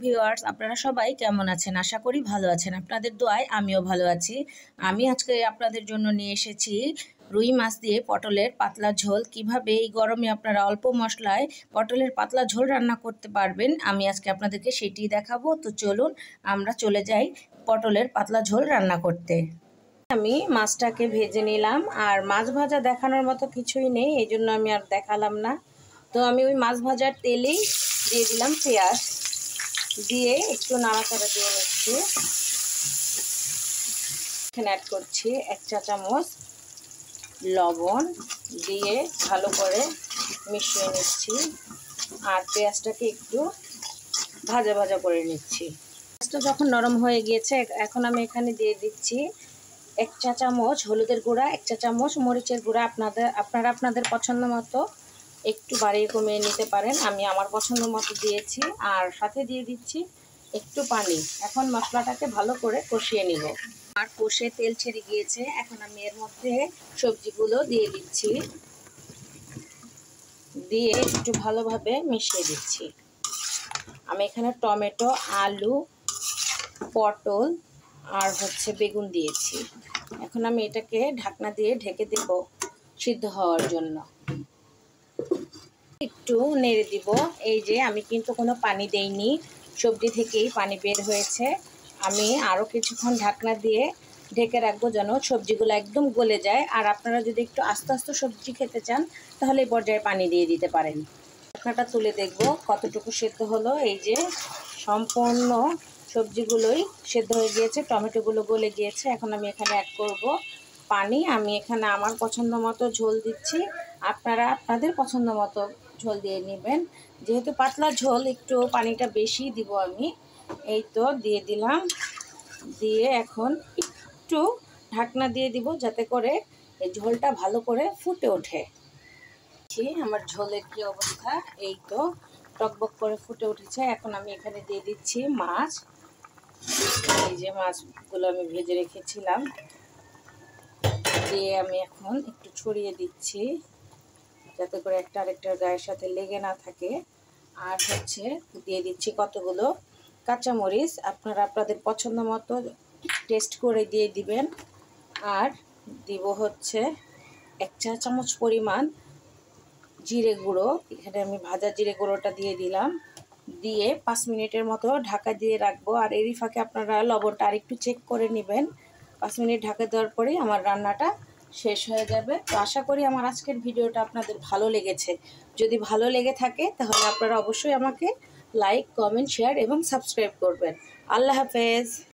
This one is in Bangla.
ভিউয়ার্স, আপনারা সবাই কেমন আছেন? আশা করি ভালো আছেন। আপনাদের দোয়ায় আমিও ভালো আছি। আমি আজকে আপনাদের জন্য নিয়ে এসেছি রুই মাছ দিয়ে পটলের পাতলা ঝোল। কিভাবে এই গরমে আপনারা অল্প মশলায় পটলের পাতলা ঝোল রান্না করতে পারবেন, আমি আজকে আপনাদেরকে সেটি দেখাবো। তো চলুন আমরা চলে যাই পটলের পাতলা ঝোল রান্না করতে। আমি মাছটাকে ভেজে নিলাম, আর মাছ ভাজা দেখানোর মতো কিছুই নেই, এই জন্য আমি আর দেখালাম না। তো আমি ওই মাছ ভাজার তেলেই দিয়ে দিলাম পেঁয়াজ, দিয়ে একটু নাড়াচাড়া দিয়ে নিচ্ছি। এখানে অ্যাড করছি 1 চা চামচ লবণ, দিয়ে ভালো করে মিশিয়ে নিচ্ছি। আর পেঁয়াজটাকে একটু ভাজা ভাজা করে নিচ্ছি। পেঁয়াজটা যখন নরম হয়ে গিয়েছে, এখন আমি এখানে দিয়ে দিচ্ছি 1 চা চামচ হলুদের গুঁড়া, 1 চা চামচ মরিচের গুঁড়া। আপনারা আপনাদের পছন্দ মতো একটু বাড়িয়ে কমিয়ে নিতে পারেন। আমি আমার পছন্দ মতো দিয়েছি। আর সাথে দিয়ে দিচ্ছি একটু পানি। এখন মশলাটাকে ভালো করে কষিয়ে নিব। আর কষে তেল ছেড়ে গিয়েছে, এখন আমি এর মধ্যে সবজিগুলো দিয়ে দিচ্ছি, দিয়ে একটু ভালোভাবে মিশিয়ে দিচ্ছি। আমি এখানে টমেটো, আলু, পটল আর বেগুন দিয়েছি। এখন আমি এটাকে ঢাকনা দিয়ে ঢেকে দেব সিদ্ধ হওয়ার জন্য। একটু নেড়ে দিব। এই যে আমি কিন্তু কোনো পানি দেইনি, সবজি থেকেই পানি বের হয়েছে। আমি আরও কিছুক্ষণ ঢাকনা দিয়ে ঢেকে রাখবো যেন সবজিগুলো একদম গলে যায়। আর আপনারা যদি একটু আস্তে আস্তে সবজি খেতে চান, তাহলে এই পর্যায়ে পানি দিয়ে দিতে পারেন। ঢাকনাটা তুলে দেখব কতটুকু সেদ্ধ হলো। এই যে সম্পূর্ণ সবজিগুলোই সেদ্ধ হয়ে গিয়েছে, টমেটোগুলো গলে গিয়েছে। এখন আমি এখানে অ্যাড করব পানি। আমি এখানে আমার পছন্দ মতো ঝোল দিচ্ছি, আপনারা আপনাদের পছন্দ মতো ঝোল দিয়ে নেবেন। যেহেতু পাতলা ঝোল, একটু পানিটা বেশি দিব আমি। এই তো দিয়ে দিলাম, দিয়ে এখন একটু ঢাকনা দিয়ে দিব যাতে করে এই ঝোলটা ভালো করে ফুটে ওঠে। আমার ঝোলের কি অবস্থা, এই তো টকবক করে ফুটে উঠেছে। এখন আমি এখানে দিয়ে দিচ্ছি মাছ। এই যে মাছগুলো আমি ভেজে রেখেছিলাম, দিয়ে আমি এখন একটু ছড়িয়ে দিচ্ছি যাতে করে একটা আরেকটার গায়ের সাথে লেগে না থাকে। আর দিয়ে দিচ্ছি কতগুলো কাঁচামরিচ, আপনারা আপনাদের পছন্দ মতো টেস্ট করে দিয়ে দিবেন। আর দিব 1 চা চামচ পরিমাণ জিরে গুঁড়ো। এখানে আমি ভাজা জিরে গুঁড়োটা দিয়ে দিলাম, দিয়ে 5 মিনিটের মতো ঢাকা দিয়ে রাখবো। আর এরই ফাঁকে আপনারা লবণটা আর একটু চেক করে নেবেন। 5 মিনিট ঢাকা দেওয়ার পরেই আমার রান্নাটা শেষ হয়ে যাবে। তো আশা করি আমার আজকের ভিডিওটা আপনাদের ভালো লেগেছে। যদি ভালো লেগে থাকে তাহলে আপনারা অবশ্যই আমাকে লাইক, কমেন্ট, শেয়ার এবং সাবস্ক্রাইব করবেন। আল্লাহ হাফেজ।